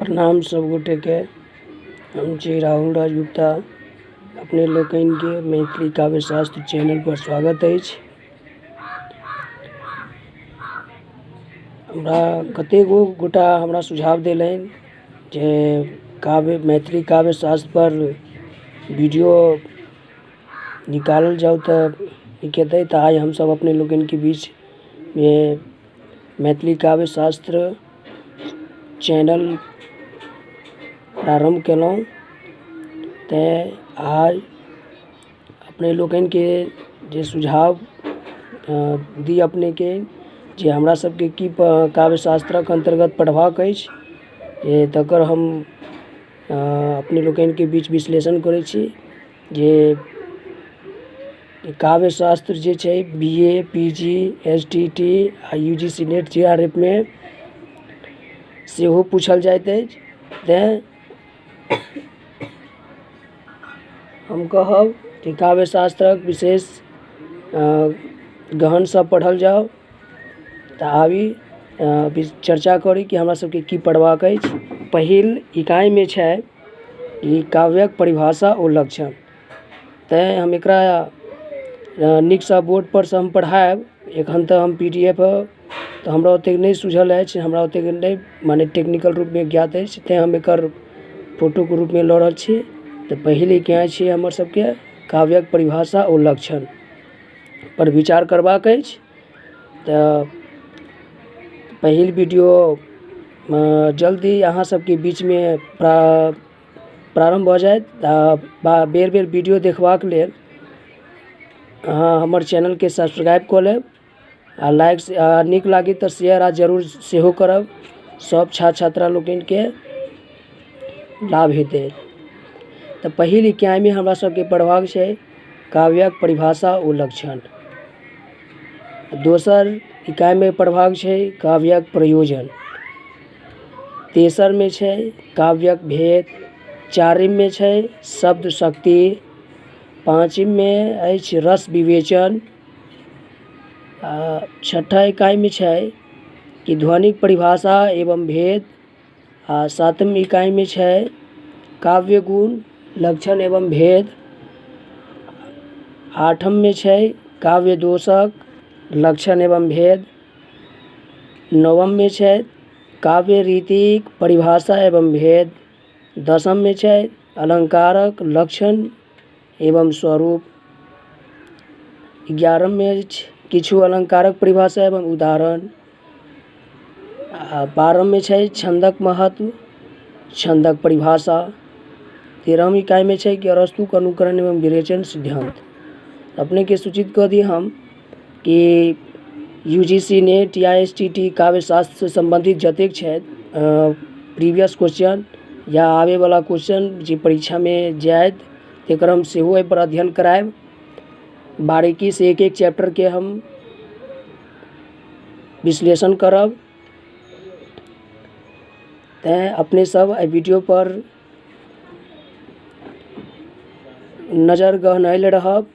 प्रणाम सब गोटे के। हम छी राहुल राजगुप्ता। अपने लोकनि के मैथिली काव्य शास्त्र चैनल पर स्वागत अछि। हमरा कतेको गोटा हमरा सुझाव देलनि जे मैथिली काव्य शास्त्र पर वीडियो निकालल जाओ तो नीक हेतै। तऽ आइ हमसब अपने लोकनि के बीच में मैथिली काव्य शास्त्र चैनल प्रारंभ केलहुँ। तऽ आज अपने लोकनि के जे सुझाव दी अपने के जे हमरा सबके की काव्य शास्त्रक अंतर्गत पढ़बाक अछि, तकर हम अपने लोकनि के बीच विश्लेषण करै छी। जे काव्य शास्त्र जे छै BA PG STT आ UGC नेट JRF में सेहो पूछल जाइत अछि। तेँ हम कहब कि काव्य शास्त्रक विशेष गहनसँ पढ़ल जाओ। तऽ आबी चर्चा करी कि हमरा सबके की पढ़बाक अछि। पहिल इकाई में छै ई काव्यक परिभाषा और लक्षण। तेँ हम एकरा नीकसँ बोर्ड पर से हम पढ़ायब। एखन तऽ हम PDF तऽ हमरा ओतेक नहीं सूझल अछि, हमरा ओतेक नहीं माने टेक्निकल रूप में ज्ञात अछि। तेँ हम एकर फोटो के रूप में लऽ रहल छी। तऽ पहिल इकाई छै हमर सबके काव्यक परिभाषा और लक्षण पर विचार करबाक अछि। तऽ पहिल वीडियो जल्दी अहाँ सबके बीच में प्रारंभ भऽ जायत। बेर बेर वीडियो देखबाक लेल अहाँ हमर चैनल के सब्सक्राइब कऽ लेब आ लाइक नीक लागी तऽ शेयर आ जरूर सेहो करब। सब छात्र छात्रा लोकनि के लाभ हेतै। तऽ पहिल इकाई में हमरा सबके पढ़बाक छै काव्यक परिभाषा और लक्षण। दोसर इकाई में पढ़बाक छै काव्यक प्रयोजन। तेसर में छै काव्यक भेद। चारिम में छै शब्द शक्ति। पाँचम में अछि रस विवेचन। छठा इकाई में छै कि ध्वनिक परिभाषा एवं भेद। सातम इकाई में छै काव्य गुण लक्षण एवं भेद। आठम में छै काव्य दोषक लक्षण एवं भेद। नवम में छै काव्य रीतिक परिभाषा एवं भेद। दसम में छै अलंकारक लक्षण एवं स्वरूप। 11 में किछु अलंकारक परिभाषा एवं उदाहरण। 12 में छै छंदक महत्व छंदक परिभाषा। 13 इकाई में छै कि अरस्तुक अनुकरण एवं विरेचन सिद्धांत। अपने के सूचित कर दी हम कि UGC नेट या STT काव्य शास्त्र से संबंधित जतेक छै प्रीवियस क्वेश्चन या आवे वाला क्वेश्चन जे परीक्षा में जायत तेकर हम सेहो एहि पर अध्ययन करायब। बारीकी से एक एक चैप्टर के हम विश्लेषण करब। तेँ अपने सब एहि वीडियो पर नजर गहनैले रहब।